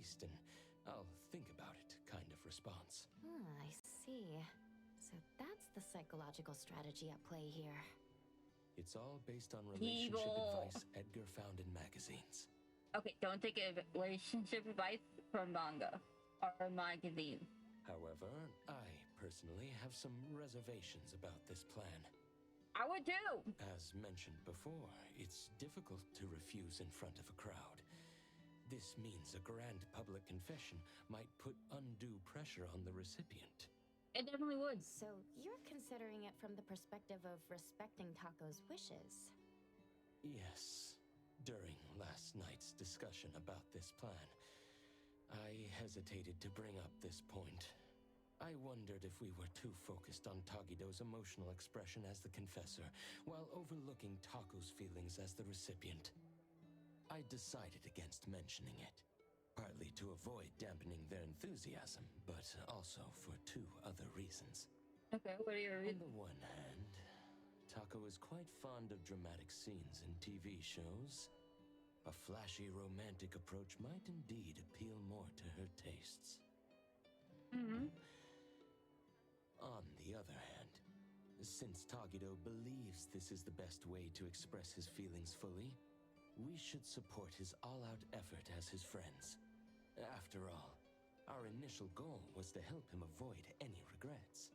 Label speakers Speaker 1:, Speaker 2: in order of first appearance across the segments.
Speaker 1: least an I'll think about it kind of response.
Speaker 2: I see. So that's the psychological strategy at play here.
Speaker 1: It's all based on relationship advice Edgar found in magazines.
Speaker 3: Okay, don't take relationship advice from manga or magazine.
Speaker 1: However, I personally have some reservations about this plan.
Speaker 3: I would too!
Speaker 1: As mentioned before, it's difficult to refuse in front of a crowd. This means a grand public confession might put undue pressure on the recipient.
Speaker 3: It definitely would.
Speaker 2: So you're considering it from the perspective of respecting Tako's wishes.
Speaker 1: Yes. During last night's discussion about this plan, I hesitated to bring up this point. I wondered if we were too focused on Tagido's emotional expression as the confessor, while overlooking Tako's feelings as the recipient. I decided against mentioning it, partly to avoid dampening their enthusiasm, but also for two other reasons.
Speaker 3: Okay, what are your reasons?
Speaker 1: On the one hand, Tako is quite fond of dramatic scenes in TV shows. A flashy romantic approach might indeed appeal more to her tastes. On the other hand, since Tagido believes this is the best way to express his feelings fully, we should support his all-out effort as his friends. After all, our initial goal was to help him avoid any regrets.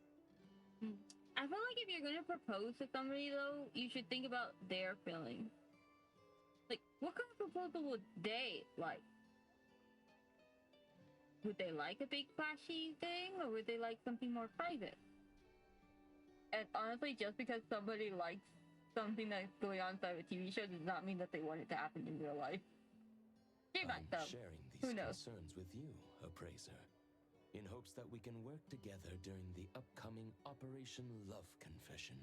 Speaker 3: I feel like if you're gonna propose to somebody, though, you should think about their feelings. Like, what kind of proposal would they like? Would they like a big flashy thing, or would they like something more private? And honestly, just because somebody likes something that's going on inside of a TV show does not mean that they want it to happen in real life.
Speaker 1: I'm sharing these concerns with you, Appraiser, in hopes that we can work together during the upcoming Operation Love Confession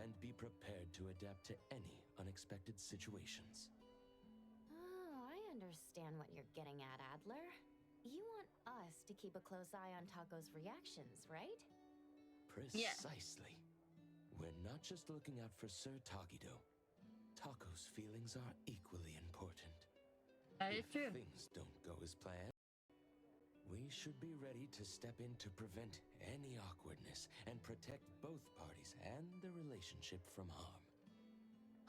Speaker 1: and be prepared to adapt to any unexpected situations.
Speaker 2: Oh, I understand what you're getting at, Adler. You want us to keep a close eye on Tako's reactions, right?
Speaker 1: Precisely. We're not just looking out for Sir Tagido. Tako's feelings are equally important.
Speaker 3: That is true.
Speaker 1: If things don't go as planned, we should be ready to step in to prevent any awkwardness and protect both parties and the relationship from harm.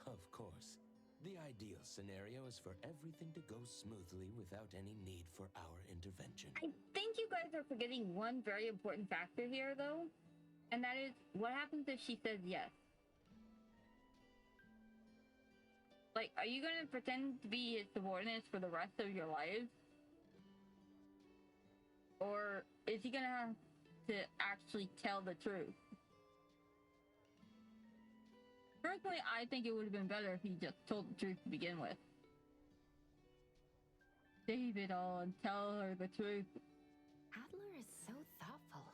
Speaker 1: Of course, the ideal scenario is for everything to go smoothly without any need for our intervention.
Speaker 3: I think you guys are forgetting one very important factor here, though, and that is, what happens if she says yes? Like, are you gonna pretend to be his subordinates for the rest of your lives? Or is he gonna have to actually tell the truth? Personally, I think it would have been better if he just told the truth to begin with. Save it all and tell her the truth.
Speaker 2: Adler is so thoughtful,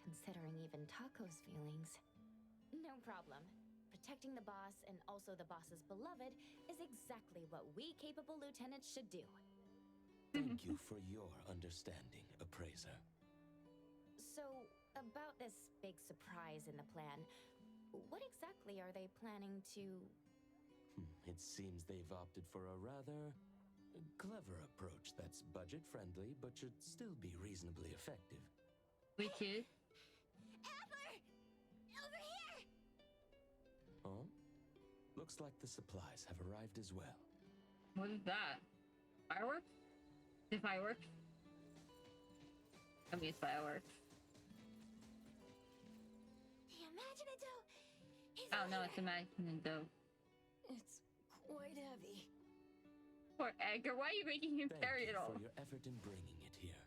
Speaker 2: considering even Tako's feelings. No problem. Protecting the boss and also the boss's beloved is exactly what we capable lieutenants should do.
Speaker 1: Thank you for your understanding, Appraiser.
Speaker 2: So, about this big surprise in the plan, what exactly are they planning to...
Speaker 1: It seems they've opted for a rather clever approach that's budget-friendly but should still be reasonably effective.
Speaker 3: Which is?
Speaker 2: Adler! Over here!
Speaker 1: Oh? Looks like the supplies have arrived as well.
Speaker 3: What is that? Fireworks? Is it fireworks? I mean, it's fireworks.
Speaker 2: The Imaginato is
Speaker 3: Oh no, it's Imaginato.
Speaker 2: It's quite heavy.
Speaker 3: Poor Edgar, why are you making him carry it all?
Speaker 1: Thank you for your effort in bringing it here.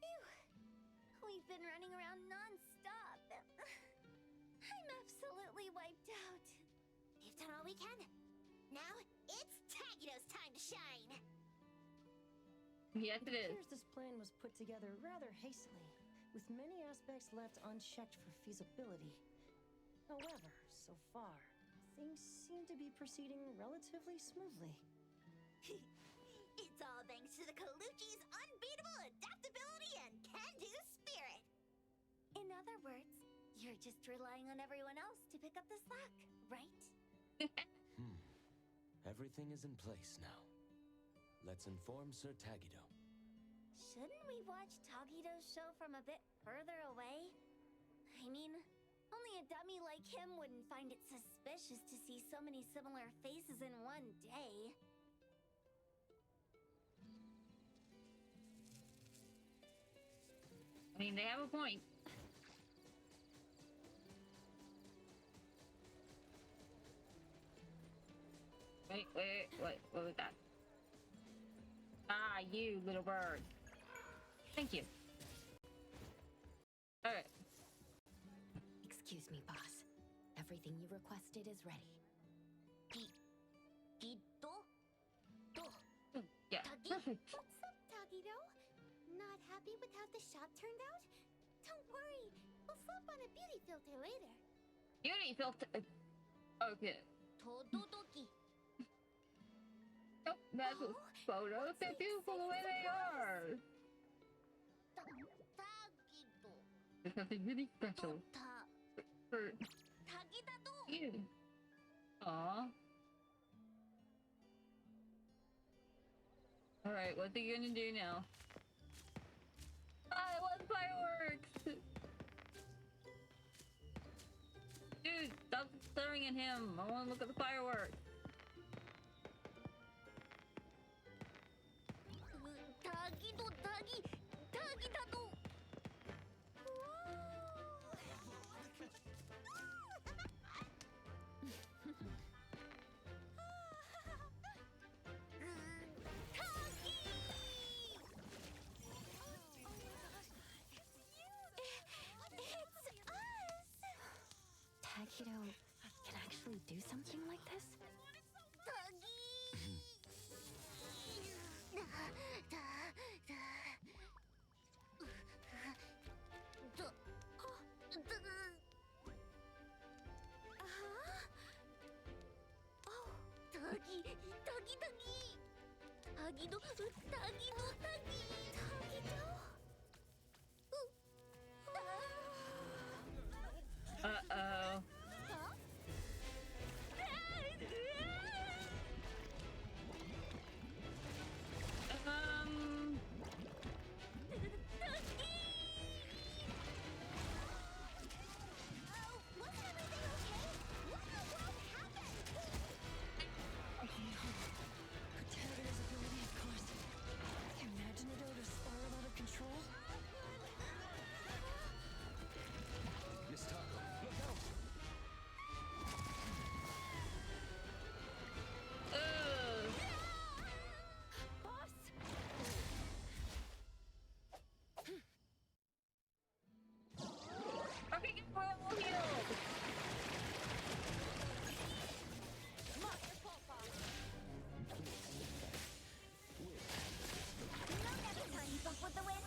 Speaker 4: Phew. We've been running around non-stop. I'm absolutely wiped out. We've done all we can. Now, it's Tagido's time to shine.
Speaker 3: Yes, it is.
Speaker 5: It appears this plan was put together rather hastily, with many aspects left unchecked for feasibility. However, so far, things seem to be proceeding relatively smoothly.
Speaker 4: It's all thanks to the Colucci's unbeatable adaptability and can-do spirit. In other words, you're just relying on everyone else to pick up the slack, right?
Speaker 1: Everything is in place now. Let's inform Sir Tagido.
Speaker 4: Shouldn't we watch Tagido's show from a bit further away? I mean, only a dummy like him wouldn't find it suspicious to see so many similar faces in one day.
Speaker 3: I mean, they have a point. Wait, what was that? Ah, you little bird. Thank you. Alright.
Speaker 2: Excuse me, boss. Everything you requested is ready.
Speaker 3: Yeah, perfect.
Speaker 4: What's up, Tagido? Not happy with how the shop turned out? Don't worry, we'll slap on a beauty filter later.
Speaker 3: Beauty filter. Okay.
Speaker 4: Tododoki.
Speaker 3: Nope, that's
Speaker 4: Oh,
Speaker 3: photos. They're beautiful the way they are.
Speaker 4: Tagido.
Speaker 3: There's something really special for
Speaker 4: Tagidado.
Speaker 3: you. Aww. Alright, what's he gonna do now? I want fireworks! Dude, stop staring at him. I wanna look at the fireworks.
Speaker 4: Tagido, Tagidado.
Speaker 2: Tagido can actually do something like this?
Speaker 3: Uh-oh.
Speaker 5: Protagonista's ability, of course. Imagine it to spiral out of control.
Speaker 1: Miss Taco, look out!
Speaker 2: Boss!
Speaker 3: Okay, get well healed.
Speaker 4: With the wind.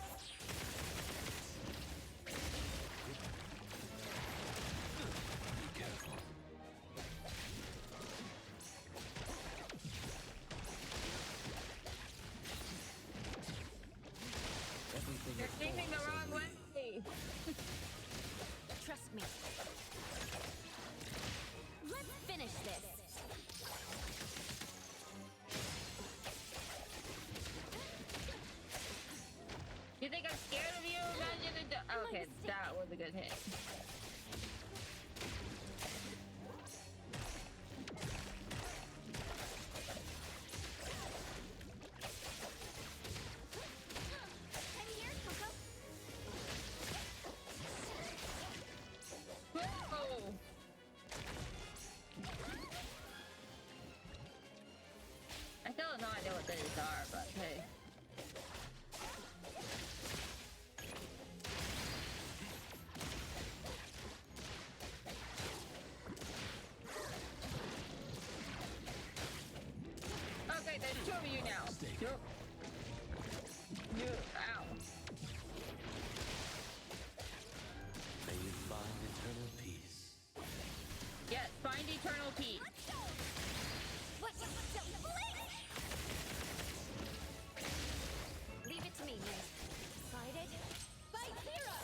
Speaker 1: Be careful. Everything
Speaker 3: You're
Speaker 1: is
Speaker 3: aiming the
Speaker 1: falling
Speaker 3: wrong
Speaker 1: so
Speaker 3: way.
Speaker 2: Trust me. Let's finish this.
Speaker 3: You think I'm scared of you? Imagine it. Okay, that was a good hit.
Speaker 4: I'm here, Coco.
Speaker 3: Whoa! I still have no idea what these are, but hey. Okay, there's two of you now.
Speaker 1: Stay.
Speaker 3: You, ow.
Speaker 1: May you find eternal peace.
Speaker 3: Yes, find eternal peace.
Speaker 2: Leave it to me, miss. Fight it. Fight Zero!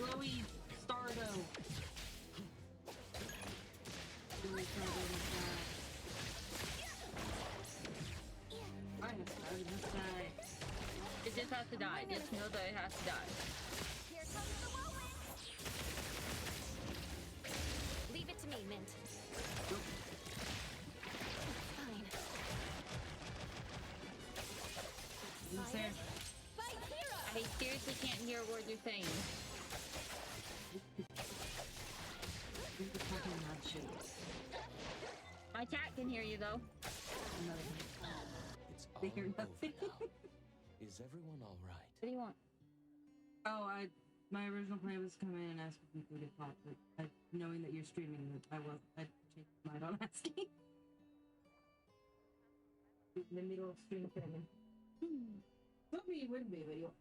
Speaker 3: glowy Stardo. Glowy Stardo in the sky. I have started this guy. It just has to die. Just know that it has to die.
Speaker 4: Here comes the whirlwind.
Speaker 2: Leave it to me, Mint. Fine.
Speaker 3: Who's there?
Speaker 2: Fight hero!
Speaker 3: I seriously can't hear what you're saying.
Speaker 5: Who's the fucking mad shit?
Speaker 3: My cat can hear you though.
Speaker 1: It's all
Speaker 3: They hear
Speaker 1: over
Speaker 3: nothing.
Speaker 1: now. Is everyone all right?
Speaker 3: What do you want?
Speaker 6: Oh, my original plan was to come in and ask if you could get pot, but knowing that you're streaming, I changed my mind on asking. In the middle of stream filming. Told me you wouldn't be, but you.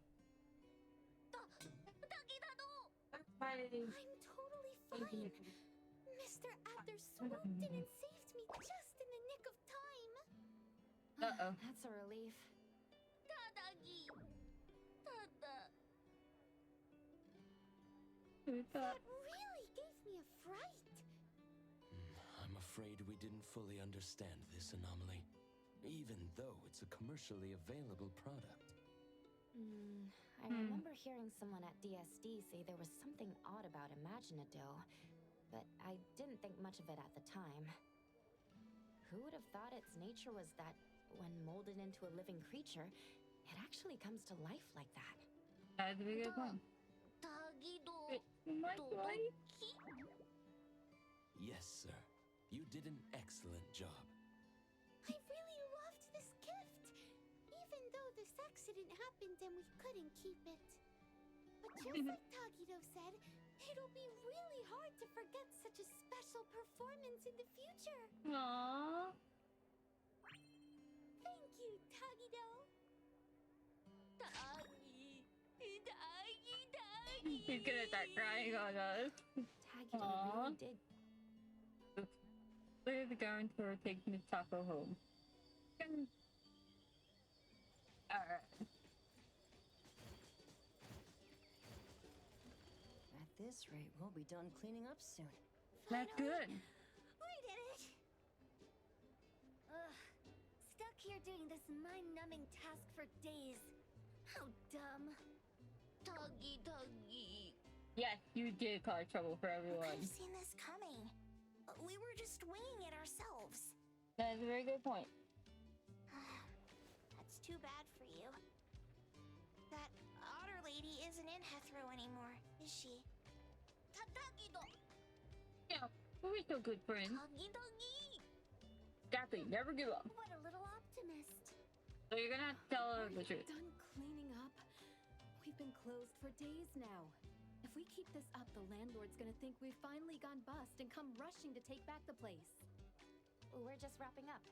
Speaker 6: That's fine.
Speaker 4: I'm totally fine. Mr. Adler swooped in and saved me just in the nick of time.
Speaker 3: Uh-oh.
Speaker 2: That's a relief.
Speaker 4: Tadagi. Tada.
Speaker 3: Who's that?
Speaker 4: That really gave me a fright.
Speaker 1: I'm afraid we didn't fully understand this anomaly, even though it's a commercially available product.
Speaker 2: I remember hearing someone at DSD say there was something odd about Imaginado, but I didn't think much of it at the time. Who would have thought its nature was that when molded into a living creature, it actually comes to life like that?
Speaker 3: That's a very good point.
Speaker 4: Tagido.
Speaker 3: My boy.
Speaker 1: Yes, sir. You did an excellent job.
Speaker 4: I really loved this gift, even though this accident happened and we couldn't keep it. But just like Tagido said, it'll be really hard to forget such a special performance in the future.
Speaker 3: Aww.
Speaker 4: Thank you, Tagido. Tagi.
Speaker 3: He's gonna start crying on us.
Speaker 2: Tagido
Speaker 3: Aw.
Speaker 2: really did.
Speaker 3: Later, the guarantor takes Miss Taco home. Alright.
Speaker 5: At this rate, we'll be done cleaning up soon.
Speaker 3: That's good.
Speaker 4: We did it! Ugh. Stuck here doing this mind-numbing task for days. How dumb. Tuggy.
Speaker 3: Yes, you did cause trouble for
Speaker 4: Could
Speaker 3: everyone.
Speaker 4: have seen this coming. We were just winging it ourselves.
Speaker 3: That's a very good point.
Speaker 4: That's too bad for you. That otter lady isn't in Hethro anymore, is she? Tadagido!
Speaker 3: Yeah, but we're still good friends.
Speaker 4: Tuggy!
Speaker 3: Exactly, never give up.
Speaker 4: What a little optimist.
Speaker 3: So you're gonna have to tell her the truth.
Speaker 7: Done cleaning up? We've been closed for days now. If we keep this up, the landlord's gonna think we've finally gone bust and come rushing to take back the place.
Speaker 2: We're just wrapping up.